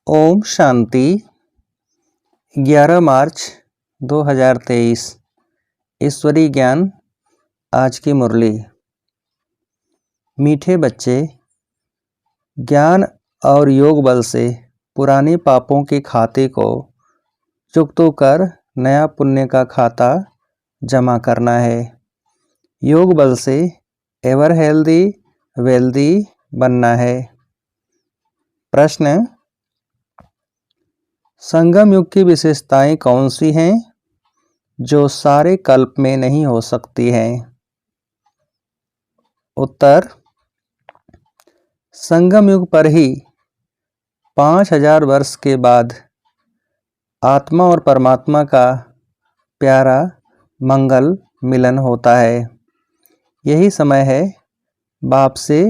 ओम शांति। 11 मार्च 2023। ईश्वरीय ज्ञान। आज की मुरली। मीठे बच्चे, ज्ञान और योग बल से पुराने पापों के खाते को चुकतो कर नया पुण्य का खाता जमा करना है। योग बल से एवर हेल्दी वेल्दी बनना है। प्रश्न: संगम युग की विशेषताएं कौन सी हैं जो सारे कल्प में नहीं हो सकती हैं? उत्तर: संगम युग पर ही 5000 वर्ष के बाद आत्मा और परमात्मा का प्यारा मंगल मिलन होता है। यही समय है बाप से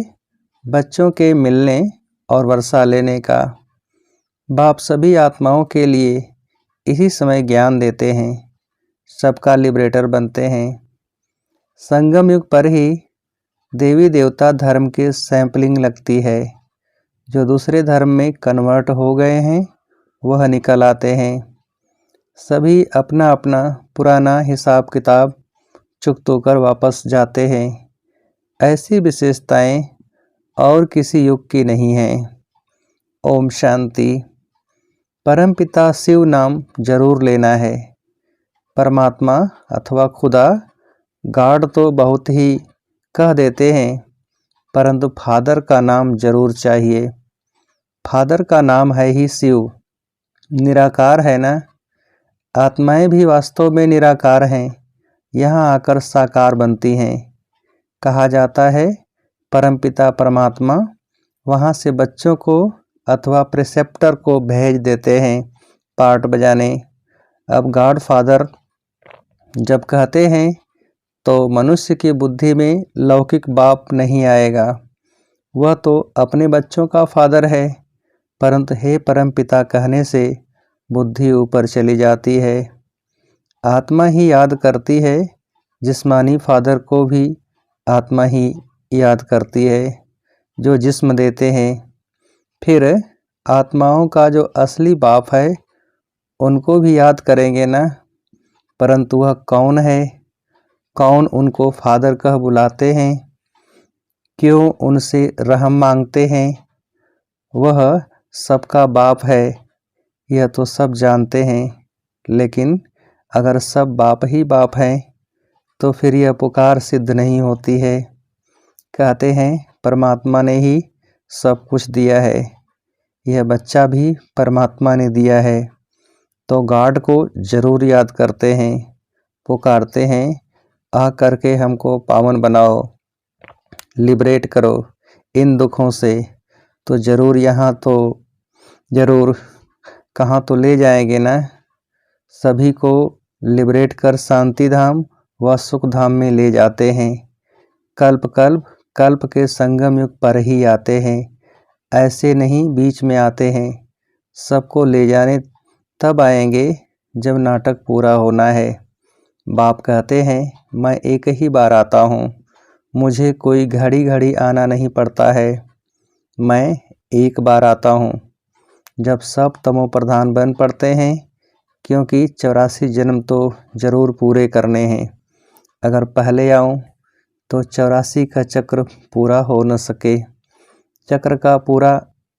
बच्चों के मिलने और वर्षा लेने का। बाप सभी आत्माओं के लिए इसी समय ज्ञान देते हैं, सबका लिबरेटर बनते हैं। संगम युग पर ही देवी देवता धर्म की सैंपलिंग लगती है। जो दूसरे धर्म में कन्वर्ट हो गए हैं वह निकल आते हैं। सभी अपना अपना पुराना हिसाब किताब चुकतो कर वापस जाते हैं। ऐसी विशेषताएं और किसी युग की नहीं हैं। ओम शांति। परमपिता शिव नाम जरूर लेना है। परमात्मा अथवा खुदा, गॉड तो बहुत ही कह देते हैं, परंतु फादर का नाम जरूर चाहिए। फादर का नाम है ही शिव। निराकार है ना। आत्माएं भी वास्तव में निराकार हैं, यहाँ आकर साकार बनती हैं। कहा जाता है परमपिता परमात्मा वहाँ से बच्चों को अथवा प्रिसेप्टर को भेज देते हैं पार्ट बजाने। अब गॉड फादर जब कहते हैं तो मनुष्य की बुद्धि में लौकिक बाप नहीं आएगा। वह तो अपने बच्चों का फादर है, परंतु हे परमपिता कहने से बुद्धि ऊपर चली जाती है। आत्मा ही याद करती है, जिस्मानी फादर को भी आत्मा ही याद करती है जो जिस्म देते हैं। फिर आत्माओं का जो असली बाप है उनको भी याद करेंगे ना, परंतु वह कौन है? कौन उनको फादर कह बुलाते हैं? क्यों उनसे रहम मांगते हैं? वह सबका बाप है, यह तो सब जानते हैं। लेकिन अगर सब बाप ही बाप हैं तो फिर यह पुकार सिद्ध नहीं होती है। कहते हैं परमात्मा ने ही सब कुछ दिया है, यह बच्चा भी परमात्मा ने दिया है। तो गॉड को जरूर याद करते हैं, पुकारते हैं, आ करके हमको पावन बनाओ, लिबरेट करो इन दुखों से। तो जरूर यहाँ तो जरूर कहाँ तो ले जाएंगे ना। सभी को लिबरेट कर शांति धाम व सुख धाम में ले जाते हैं। कल्प कल्प कल्प के संगम युग पर ही आते हैं, ऐसे नहीं बीच में आते हैं। सबको ले जाने तब आएंगे जब नाटक पूरा होना है। बाप कहते हैं मैं एक ही बार आता हूँ, मुझे कोई घड़ी घड़ी आना नहीं पड़ता है। मैं एक बार आता हूँ जब सब तमो प्रधान बन पड़ते हैं, क्योंकि 84 जन्म तो जरूर पूरे करने हैं। अगर पहले आऊँ तो 84 का चक्र पूरा हो न सके। चक्र का पूरा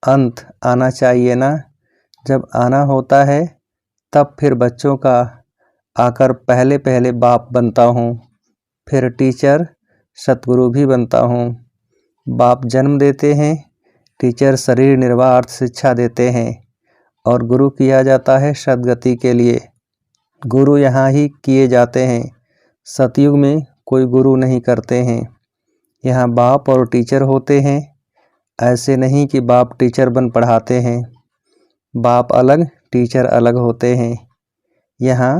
अंत आना चाहिए ना। जब आना होता है तब फिर बच्चों का आकर पहले पहले बाप बनता हूँ, फिर टीचर सतगुरु भी बनता हूँ। बाप जन्म देते हैं, टीचर शरीर निर्वाह अर्थ शिक्षा देते हैं और गुरु किया जाता है सदगति के लिए। गुरु यहाँ ही किए जाते हैं, सतयुग में कोई गुरु नहीं करते हैं। यहाँ बाप और टीचर होते हैं। ऐसे नहीं कि बाप टीचर बन पढ़ाते हैं। बाप अलग टीचर अलग होते हैं। यहाँ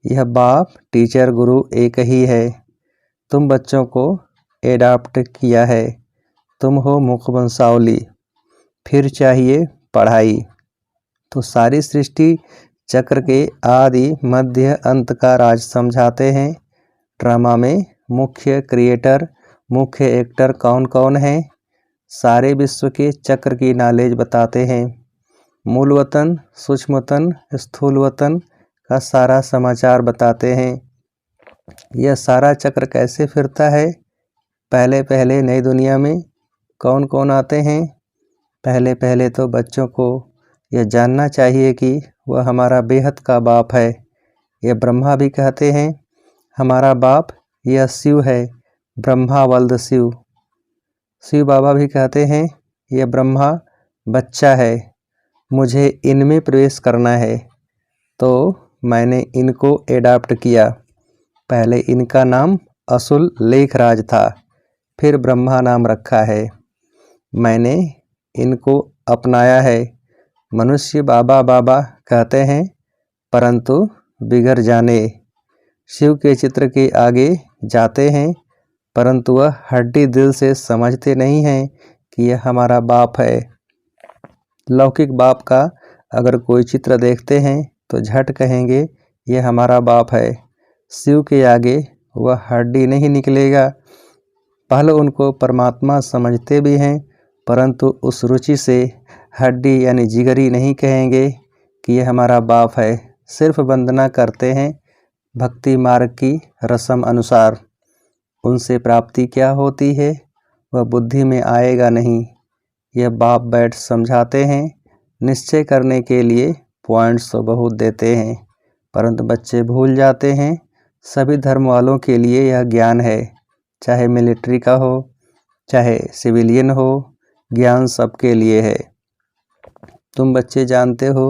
यह बाप टीचर गुरु एक ही है। तुम बच्चों को एडाप्ट किया है, तुम हो मुख वंशावली, फिर चाहिए पढ़ाई। तो सारी सृष्टि चक्र के आदि मध्य अंत का राज समझाते हैं। ड्रामा में मुख्य क्रिएटर मुख्य एक्टर कौन कौन है, सारे विश्व के चक्र की नॉलेज बताते हैं। मूल वतन, सूक्ष्म वतन, स्थूल वतन का सारा समाचार बताते हैं। यह सारा चक्र कैसे फिरता है? पहले पहले नई दुनिया में कौन कौन आते हैं? पहले पहले तो बच्चों को यह जानना चाहिए कि वह हमारा बेहद का बाप है। यह ब्रह्मा भी कहते हैं हमारा बाप यह शिव है, ब्रह्मा वल्द शिव। शिव बाबा भी कहते हैं यह ब्रह्मा बच्चा है, मुझे इनमें प्रवेश करना है, तो मैंने इनको एडाप्ट किया। पहले इनका नाम असुल लेखराज था, फिर ब्रह्मा नाम रखा है। मैंने इनको अपनाया है। मनुष्य बाबा बाबा कहते हैं परंतु बिगड़ जाने। शिव के चित्र के आगे जाते हैं परंतु वह हड्डी दिल से समझते नहीं हैं कि यह हमारा बाप है। लौकिक बाप का अगर कोई चित्र देखते हैं तो झट कहेंगे यह हमारा बाप है। शिव के आगे वह हड्डी नहीं निकलेगा। पहले उनको परमात्मा समझते भी हैं परंतु उस रुचि से हड्डी यानी जिगरी नहीं कहेंगे कि यह हमारा बाप है। सिर्फ वंदना करते हैं भक्ति मार्ग की रस्म अनुसार। उनसे प्राप्ति क्या होती है वह बुद्धि में आएगा नहीं। यह बाप बैठ समझाते हैं। निश्चय करने के लिए पॉइंट्स तो बहुत देते हैं परंतु बच्चे भूल जाते हैं। सभी धर्म वालों के लिए यह ज्ञान है, चाहे मिलिट्री का हो चाहे सिविलियन हो, ज्ञान सबके लिए है। तुम बच्चे जानते हो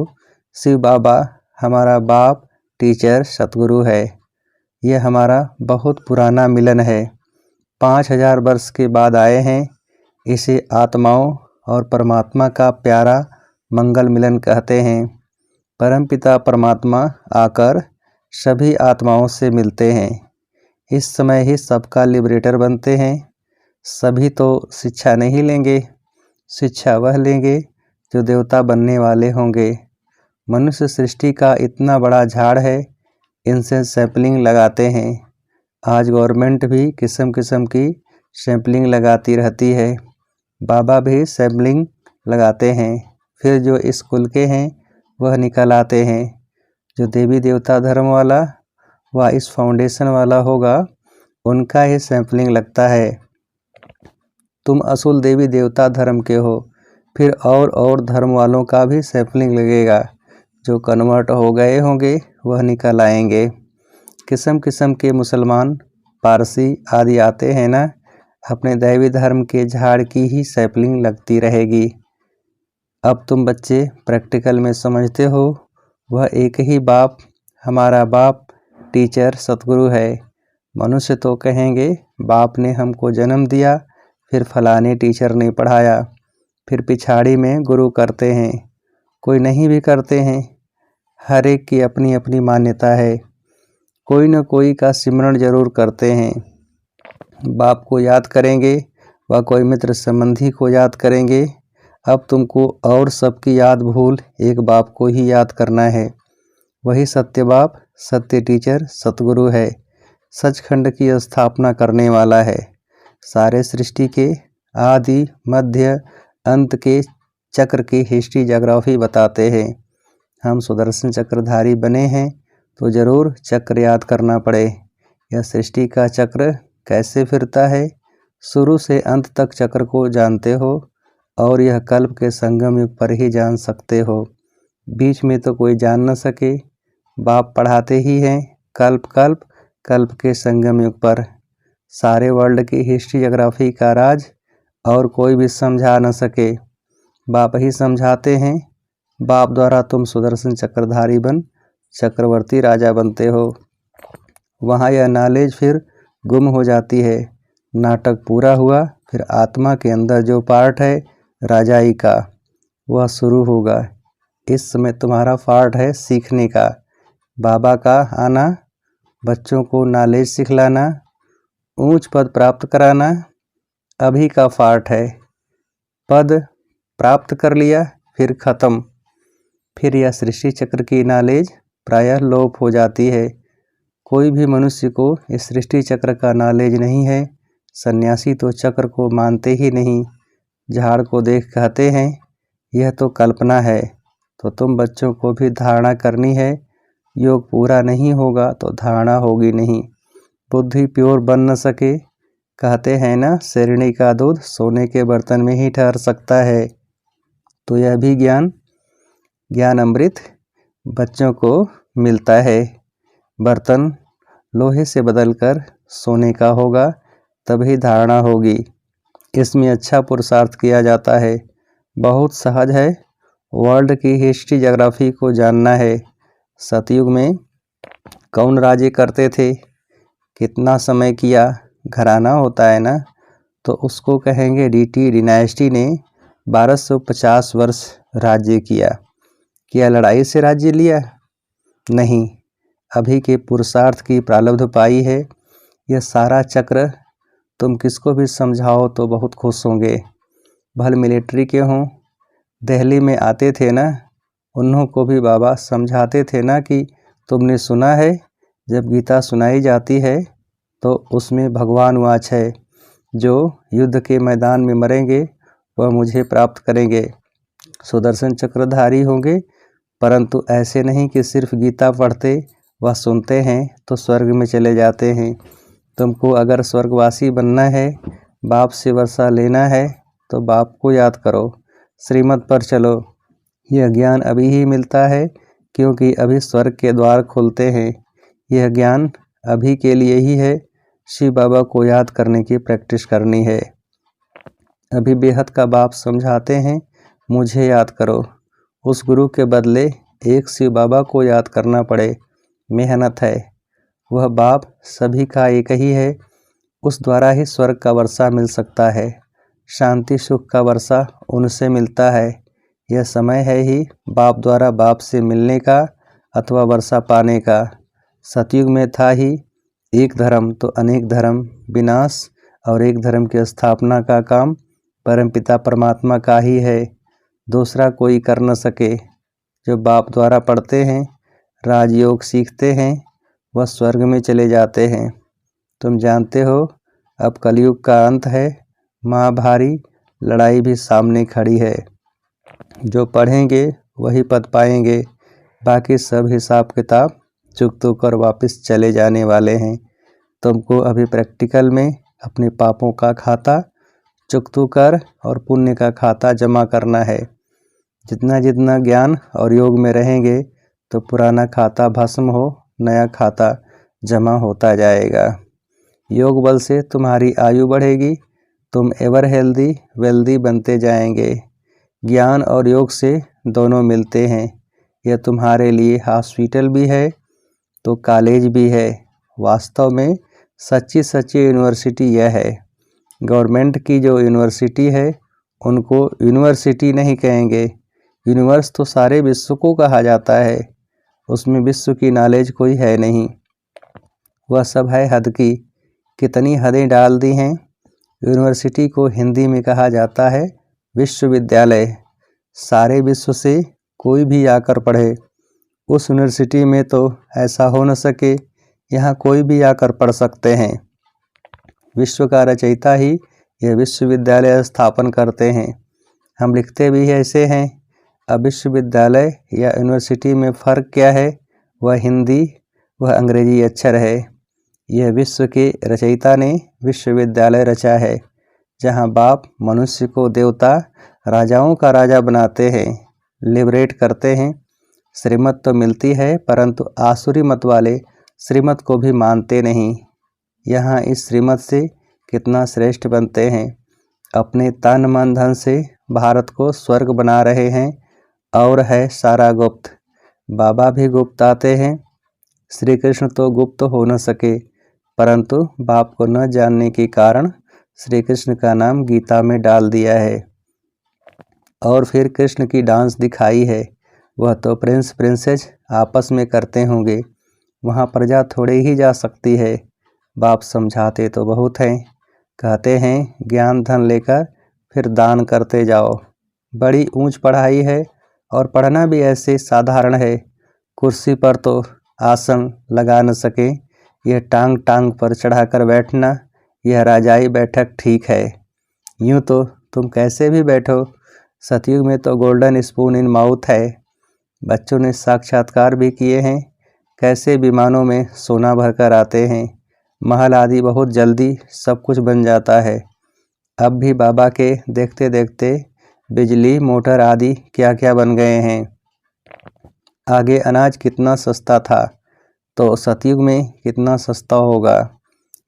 शिव बाबा हमारा बाप, टीचर, सतगुरु है। यह हमारा बहुत पुराना मिलन है। 5000 वर्ष के बाद आए हैं। इसे आत्माओं और परमात्मा का प्यारा मंगल मिलन कहते हैं। परमपिता परमात्मा आकर सभी आत्माओं से मिलते हैं। इस समय ही सबका लिबरेटर बनते हैं। सभी तो शिक्षा नहीं लेंगे, शिक्षा वह लेंगे जो देवता बनने वाले होंगे। मनुष्य सृष्टि का इतना बड़ा झाड़ है, इनसे सैंपलिंग लगाते हैं। आज गवर्नमेंट भी किस्म किस्म की सैंपलिंग लगाती रहती है। बाबा भी सैंपलिंग लगाते हैं। फिर जो स्कूल के हैं वह निकल आते हैं। जो देवी देवता धर्म वाला व इस फाउंडेशन वाला होगा उनका ही सैंपलिंग लगता है। तुम असूल देवी देवता धर्म के हो, फिर और धर्म वालों का भी सैंपलिंग लगेगा। जो कन्वर्ट हो गए होंगे वह निकल आएंगे। किस्म किस्म के मुसलमान, पारसी आदि आते हैं ना, अपने दैवी धर्म के झाड़ की ही सैंपलिंग लगती रहेगी। अब तुम बच्चे प्रैक्टिकल में समझते हो वह एक ही बाप, हमारा बाप, टीचर, सतगुरु है। मनुष्य तो कहेंगे बाप ने हमको जन्म दिया, फिर फलाने टीचर ने पढ़ाया, फिर पिछाड़ी में गुरु करते हैं, कोई नहीं भी करते हैं। हर एक की अपनी अपनी मान्यता है। कोई न कोई का सिमरण जरूर करते हैं। बाप को याद करेंगे व कोई मित्र संबंधी को याद करेंगे। अब तुमको और सबकी याद भूल एक बाप को ही याद करना है। वही सत्य बाप, सत्य टीचर, सतगुरु है। सचखंड की स्थापना करने वाला है। सारे सृष्टि के आदि मध्य अंत के चक्र की हिस्ट्री ज्योग्राफी बताते हैं। हम सुदर्शन चक्रधारी बने हैं तो जरूर चक्र याद करना पड़े। यह सृष्टि का चक्र कैसे फिरता है, शुरू से अंत तक चक्र को जानते हो और यह कल्प के संगम युग पर ही जान सकते हो। बीच में तो कोई जान न सके। बाप पढ़ाते ही हैं कल्प कल्प कल्प के संगम युग पर। सारे वर्ल्ड की हिस्ट्री ज्योग्राफी का राज और कोई भी समझा न सके, बाप ही समझाते हैं। बाप द्वारा तुम सुदर्शन चक्रधारी बन चक्रवर्ती राजा बनते हो। वहाँ यह नॉलेज फिर गुम हो जाती है। नाटक पूरा हुआ, फिर आत्मा के अंदर जो पार्ट है राजाई का वह शुरू होगा। इस समय तुम्हारा पार्ट है सीखने का। बाबा का आना, बच्चों को नॉलेज सिखलाना, ऊंच पद प्राप्त कराना अभी का पार्ट है। पद प्राप्त कर लिया फिर खत्म। फिर यह सृष्टि चक्र की नॉलेज प्रायः लोप हो जाती है। कोई भी मनुष्य को इस सृष्टि चक्र का नॉलेज नहीं है। सन्यासी तो चक्र को मानते ही नहीं। झाड़ को देख कहते हैं यह तो कल्पना है, तो तुम बच्चों को भी धारणा करनी है। योग पूरा नहीं होगा तो धारणा होगी नहीं। बुद्धि प्योर बन न सके, कहते हैं ना, शेरनी का दूध सोने के बर्तन में ही ठहर सकता है। तो यह भी ज्ञान अमृत बच्चों को मिलता है। बर्तन लोहे से बदलकर सोने का होगा, तभी धारणा होगी। इसमें अच्छा पुरुषार्थ किया जाता है। बहुत सहज है। वर्ल्ड की हिस्ट्री ज्योग्राफी को जानना है। सतयुग में कौन राज्य करते थे, कितना समय किया, घराना होता है ना, तो उसको कहेंगे डीटी डिनाइस्टी ने 1250 वर्ष राज्य किया। क्या लड़ाई से राज्य लिया? नहीं, अभी के पुरुषार्थ की प्रारब्ध पाई है। यह सारा चक्र तुम किसको भी समझाओ तो बहुत खुश होंगे। भले मिलिट्री के हों, दिल्ली में आते थे ना, उन्हों को भी बाबा समझाते थे ना कि तुमने सुना है जब गीता सुनाई जाती है तो उसमें भगवान वाच है, जो युद्ध के मैदान में मरेंगे वह मुझे प्राप्त करेंगे, सुदर्शन चक्रधारी होंगे। परंतु ऐसे नहीं कि सिर्फ गीता पढ़ते व सुनते हैं तो स्वर्ग में चले जाते हैं। तुमको अगर स्वर्गवासी बनना है, बाप से वर्षा लेना है, तो बाप को याद करो, श्रीमत पर चलो। यह ज्ञान अभी ही मिलता है, क्योंकि अभी स्वर्ग के द्वार खुलते हैं। यह ज्ञान अभी के लिए ही है। शिव बाबा को याद करने की प्रैक्टिस करनी है। अभी बेहद का बाप समझाते हैं, मुझे याद करो। उस गुरु के बदले एक शिव बाबा को याद करना पड़े, मेहनत है। वह बाप सभी का एक ही है। उस द्वारा ही स्वर्ग का वर्षा मिल सकता है। शांति सुख का वर्षा उनसे मिलता है। यह समय है ही बाप द्वारा बाप से मिलने का अथवा वर्षा पाने का। सतयुग में था ही एक धर्म तो अनेक धर्म, विनाश और एक धर्म की स्थापना का काम परमपिता परमात्मा का ही है, दूसरा कोई कर न सके। जो बाप द्वारा पढ़ते हैं, राजयोग सीखते हैं, वह स्वर्ग में चले जाते हैं। तुम जानते हो अब कलयुग का अंत है, महाभारी लड़ाई भी सामने खड़ी है। जो पढ़ेंगे वही पद पाएंगे, बाकी सब हिसाब किताब चुकतो कर वापस चले जाने वाले हैं। तुमको अभी प्रैक्टिकल में अपने पापों का खाता चुकतो कर और पुण्य का खाता जमा करना है। जितना जितना ज्ञान और योग में रहेंगे तो पुराना खाता भस्म हो, नया खाता जमा होता जाएगा। योग बल से तुम्हारी आयु बढ़ेगी, तुम एवर हेल्दी वेल्दी बनते जाएंगे। ज्ञान और योग से दोनों मिलते हैं। यह तुम्हारे लिए हॉस्पिटल भी है तो कॉलेज भी है। वास्तव में सच्ची यूनिवर्सिटी यह है। गवर्नमेंट की जो यूनिवर्सिटी है उनको यूनिवर्सिटी नहीं कहेंगे। यूनिवर्स तो सारे विश्व को कहा जाता है, उसमें विश्व की नॉलेज कोई है नहीं, वह सब है हद की। कितनी हदें डाल दी हैं। यूनिवर्सिटी को हिंदी में कहा जाता है विश्वविद्यालय। सारे विश्व से कोई भी आकर पढ़े। उस यूनिवर्सिटी में तो ऐसा हो न सके, यहाँ कोई भी आकर पढ़ सकते हैं। विश्व का रचयिता ही यह विश्वविद्यालय स्थापन करते हैं। हम लिखते भी ऐसे हैं। अब विश्वविद्यालय या यूनिवर्सिटी में फ़र्क क्या है? वह हिंदी वह अंग्रेजी अक्षर है। यह विश्व के रचयिता ने विश्वविद्यालय रचा है, जहाँ बाप मनुष्य को देवता राजाओं का राजा बनाते हैं, लिबरेट करते हैं। श्रीमत तो मिलती है, परंतु आसुरी मत वाले श्रीमत को भी मानते नहीं। यहाँ इस श्रीमत से कितना श्रेष्ठ बनते हैं। अपने तन मन धन से भारत को स्वर्ग बना रहे हैं और है सारा गुप्त। बाबा भी गुप्त आते हैं। श्री कृष्ण तो गुप्त हो न सके, परंतु बाप को न जानने के कारण श्री कृष्ण का नाम गीता में डाल दिया है। और फिर कृष्ण की डांस दिखाई है। वह तो प्रिंस प्रिंसेस आपस में करते होंगे, वहाँ प्रजा थोड़ी ही जा सकती है। बाप समझाते तो बहुत हैं। कहते हैं ज्ञान धन लेकर फिर दान करते जाओ। बड़ी ऊंच पढ़ाई है और पढ़ना भी ऐसे साधारण है। कुर्सी पर तो आसन लगा न सके, यह टांग टांग पर चढ़ाकर बैठना, यह राजाई बैठक ठीक है। यूँ तो तुम कैसे भी बैठो, सतयुग में तो गोल्डन स्पून इन माउथ है। बच्चों ने साक्षात्कार भी किए हैं, कैसे विमानों में सोना भरकर आते हैं, महल आदि बहुत जल्दी सब कुछ बन जाता है। अब भी बाबा के देखते देखते बिजली, मोटर आदि क्या क्या बन गए हैं। आगे अनाज कितना सस्ता था तो सतयुग में कितना सस्ता होगा।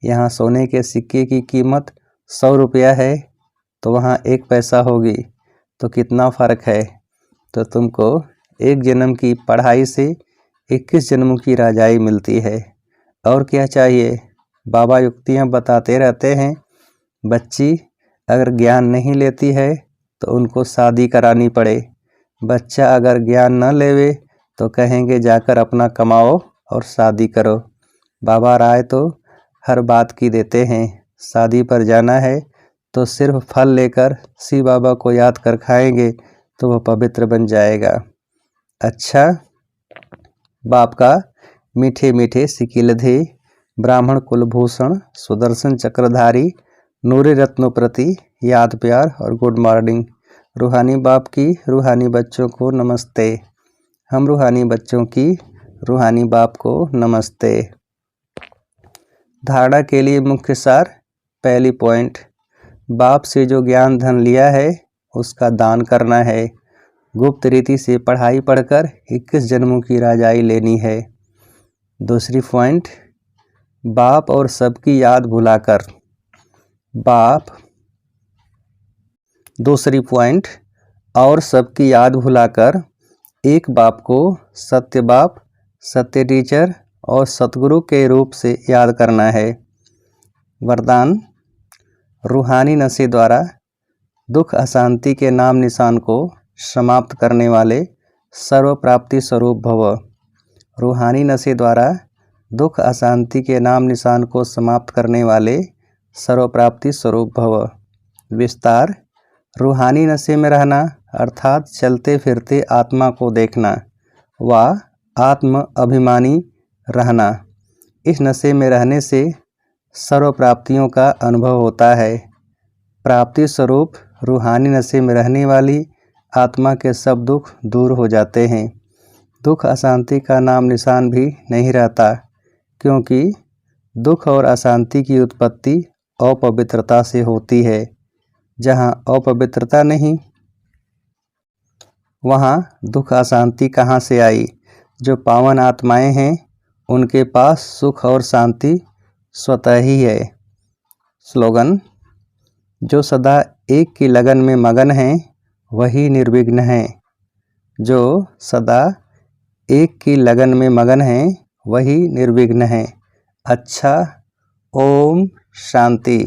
यहाँ सोने के सिक्के की कीमत 100 रुपया है तो वहाँ 1 पैसा होगी, तो कितना फ़र्क है। तो तुमको 1 जन्म की पढ़ाई से 21 जन्मों की राजाई मिलती है। और क्या चाहिए। बाबा युक्तियाँ बताते रहते हैं। बच्ची अगर ज्ञान नहीं लेती है तो उनको शादी करानी पड़े। बच्चा अगर ज्ञान न लेवे तो कहेंगे जाकर अपना कमाओ और शादी करो। बाबा राय तो हर बात की देते हैं। शादी पर जाना है तो सिर्फ फल लेकर शिव बाबा को याद कर खाएंगे तो वह पवित्र बन जाएगा। अच्छा, बाप का मीठे मीठे सिकिलधे, ब्राह्मण कुलभूषण, सुदर्शन चक्रधारी, नूरे रत्नों प्रति याद प्यार और गुड मॉर्निंग। रूहानी बाप की रूहानी बच्चों को नमस्ते। हम रूहानी बच्चों की रूहानी बाप को नमस्ते। धारणा के लिए मुख्य सार। पहली पॉइंट, बाप से जो ज्ञान धन लिया है उसका दान करना है। गुप्त रीति से पढ़ाई पढ़कर 21 जन्मों की राजाई लेनी है। दूसरी पॉइंट, बाप और सबकी याद भुलाकर दूसरी पॉइंट, और सबकी याद भुलाकर एक बाप को सत्य बाप, सत्य टीचर और सतगुरु के रूप से याद करना है। वरदान, रूहानी नशे द्वारा दुख अशांति के नाम निशान को समाप्त करने वाले सर्व प्राप्ति स्वरूप भव। रूहानी नशे द्वारा दुख अशांति के नाम निशान को समाप्त करने वाले सर्व प्राप्ति स्वरूप भव। विस्तार, रूहानी नशे में रहना अर्थात चलते फिरते आत्मा को देखना व आत्म अभिमानी रहना। इस नशे में रहने से सर्व प्राप्तियों का अनुभव होता है। प्राप्ति स्वरूप रूहानी नशे में रहने वाली आत्मा के सब दुख दूर हो जाते हैं। दुख अशांति का नाम निशान भी नहीं रहता, क्योंकि दुख और अशांति की उत्पत्ति अपवित्रता से होती है। जहाँ अपवित्रता नहीं वहाँ दुख अशांति कहाँ से आई। जो पावन आत्माएं हैं उनके पास सुख और शांति स्वतः ही है। स्लोगन, जो सदा एक की लगन में मगन हैं वही निर्विघ्न हैं। जो सदा एक की लगन में मगन हैं वही निर्विघ्न हैं। अच्छा, ओम शांति।